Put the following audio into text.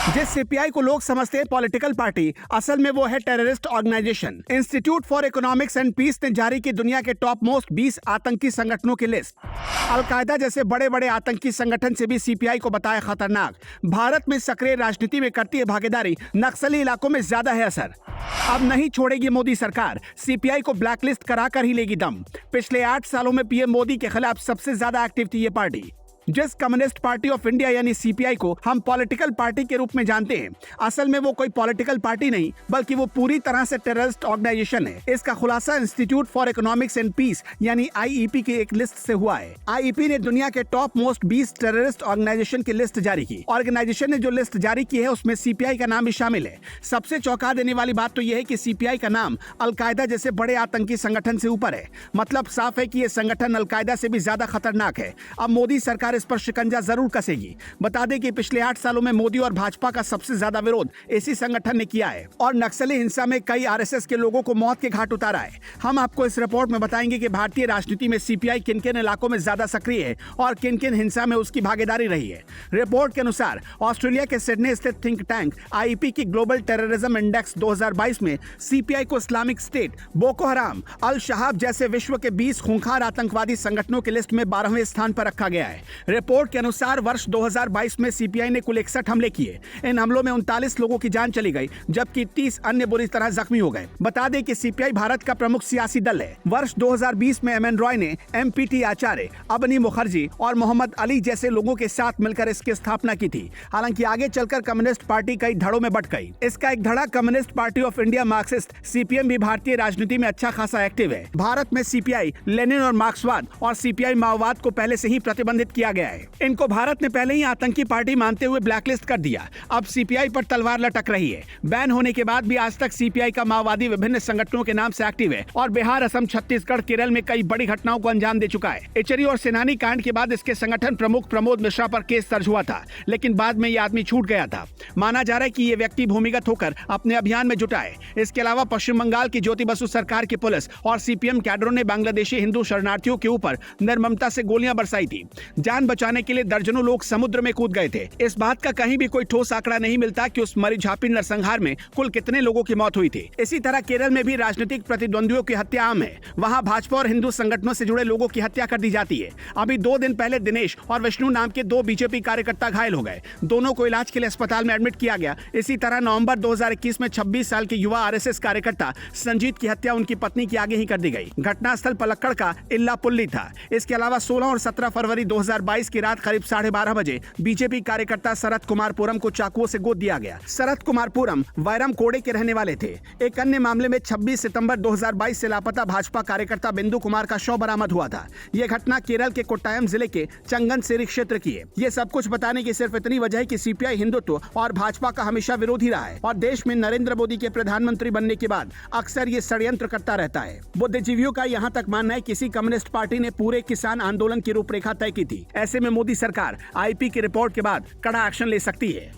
जिस सीपीआई को लोग समझते हैं पॉलिटिकल पार्टी, असल में वो है terrorist organisation. Institute for economics and peace ने जारी की दुनिया के टॉप मोस्ट 20 आतंकी संगठनों की लिस्ट। अलकायदा जैसे बड़े बड़े आतंकी संगठन से भी सीपीआई को बताया खतरनाक। भारत में सक्रिय राजनीति में करती है भागीदारी, नक्सली इलाकों में ज्यादा है असर। अब नहीं छोड़ेगी मोदी सरकार, सीपीआई को ब्लैकलिस्ट कराकर ही लेगी दम। पिछले 8 सालों में पीएम मोदी के खिलाफ सबसे ज्यादा एक्टिव थी ये पार्टी। जिस कम्युनिस्ट पार्टी ऑफ इंडिया यानी सीपीआई को हम पॉलिटिकल पार्टी के रूप में जानते हैं, असल में वो कोई पॉलिटिकल पार्टी नहीं बल्कि वो पूरी तरह से टेररिस्ट ऑर्गेनाइजेशन है। इसका खुलासा institute for economics and peace यानी आईईपी की एक लिस्ट से हुआ है। आईईपी ने दुनिया के टॉप मोस्ट 20 टेररिस्ट ऑर्गेनाइजेशन की लिस्ट जारी की। ऑर्गेनाइजेशन ने जो लिस्ट जारी की है उसमें सीपीआई का नाम भी शामिल है। सबसे चौंका देने वाली बात तो यह है कि सीपीआई का नाम अलकायदा जैसे बड़े आतंकी संगठन से ऊपर है। मतलब साफ है कि यह संगठन अलकायदा से भी ज्यादा खतरनाक है। अब मोदी सरकार इस पर शिकंजा जरूर कसेगी। बता दें कि पिछले 8 सालों में मोदी और भाजपा का सबसे ज्यादा विरोध इसी संगठन ने किया है और नक्सली हिंसा में कई आरएसएस के लोगों को मौत के घाट उतारा है। हम आपको इस रिपोर्ट में बताएंगे कि भारतीय राजनीति में सीपीआई किन किन इलाकों में ज्यादा सक्रिय है और किन किन हिंसा में उसकी भागीदारी रही है। रिपोर्ट के अनुसार ऑस्ट्रेलिया के सिडनी स्थित थिंक टैंक आईईपी की ग्लोबल टेररिज्म इंडेक्स 2022 में सीपीआई को इस्लामिक स्टेट, बोको हराम, अल शहाब जैसे विश्व के 20 खूंखार आतंकवादी संगठनों की लिस्ट में 12वें स्थान पर रखा गया है। रिपोर्ट के अनुसार वर्ष 2022 में सीपीआई ने कुल 61 हमले किए। इन हमलों में 39 लोगों की जान चली गई जबकि 30 अन्य बुरी तरह जख्मी हो गए। बता दें कि सीपीआई भारत का प्रमुख सियासी दल है। वर्ष 2020 में एमएन रॉय ने एमपीटी आचार्य, अबनी मुखर्जी और मोहम्मद अली जैसे लोगों के साथ मिलकर इसकी स्थापना की थी। हालांकि आगे चलकर कम्युनिस्ट पार्टी कई धड़ों में बंट गई। इसका एक धड़ा communist party of India Marxist CPM भी भारतीय राजनीति में अच्छा खासा एक्टिव है। भारत में सीपीआई, लेनिन और मार्क्सवाद और सीपीआई माओवाद को पहले से ही प्रतिबंधित किया गया है। इनको भारत ने पहले ही आतंकी पार्टी मानते हुए ब्लैकलिस्ट कर दिया। अब सीपीआई पर तलवार लटक रही है। बैन होने के बाद भी आज तक सीपीआई का माओवादी विभिन्न संगठनों के नाम से एक्टिव है और बिहार, असम, छत्तीसगढ़, केरल में कई बड़ी घटनाओं को अंजाम दे चुका है। इचरी और सेनानी कांड के बाद इसके संगठन प्रमुख प्रमोद मिश्रा पर केस दर्ज हुआ था, लेकिन बाद में ये आदमी छूट गया था। माना जा रहा है कि ये व्यक्ति भूमिगत होकर अपने अभियान में जुटा है। इसके अलावा पश्चिम बंगाल की ज्योति बसु सरकार की पुलिस और सीपीएम कैडरों ने बांग्लादेशी हिंदू शरणार्थियों के ऊपर निर्ममता से गोलियां बरसाई थी। जान बचाने के लिए दर्जनों लोग समुद्र में कूद गए थे। इस बात का कहीं भी कोई ठोस आंकड़ा नहीं मिलता कि उस मरीझापी नरसंहार में कुल कितने लोगों की मौत हुई थी। इसी तरह केरल में भी राजनीतिक प्रतिद्वंदियों की हत्या आम है। वहां भाजपा और हिंदू संगठनों से जुड़े लोगों की हत्या कर दी जाती है। अभी 2 दिन पहले दिनेश और विष्णु नाम के 2 बीजेपी कार्यकर्ता घायल हो गए। दोनों को इलाज के लिए अस्पताल में एडमिट किया गया। इसी तरह नवंबर 2021 में 26 साल के युवा आरएसएस कार्यकर्ता संजीत की हत्या उनकी पत्नी के आगे ही कर दी गई। घटनास्थल पलक्कड़ का इल्लापुल्ली था। इसके अलावा 16 और 17 फरवरी 2022 की रात करीब 12:30 बजे बीजेपी कार्यकर्ता शरद कुमार पुरम को चाकुओं से गोद दिया गया। शरद कुमार पुरम वैरम कोड़े के रहने वाले थे। एक अन्य मामले में 26 सितंबर 2022 से लापता भाजपा कार्यकर्ता बिंदु कुमार का शव बरामद हुआ था। यह घटना केरल के कोट्टायम जिले के चंगनसेरी क्षेत्र की है। ये सब कुछ बताने की सिर्फ इतनी वजह है कि सीपीआई हिंदुत्व और भाजपा का हमेशा विरोधी रहा है और देश में नरेंद्र मोदी के प्रधानमंत्री बनने के बाद अक्सर ये षड्यंत्र करता रहता है। बुद्धिजीवियों का यहाँ तक मानना है किसी कम्युनिस्ट पार्टी ने पूरे किसान आंदोलन की रूपरेखा तय की थी। ऐसे में मोदी सरकार आईपी की रिपोर्ट के बाद कड़ा एक्शन ले सकती है।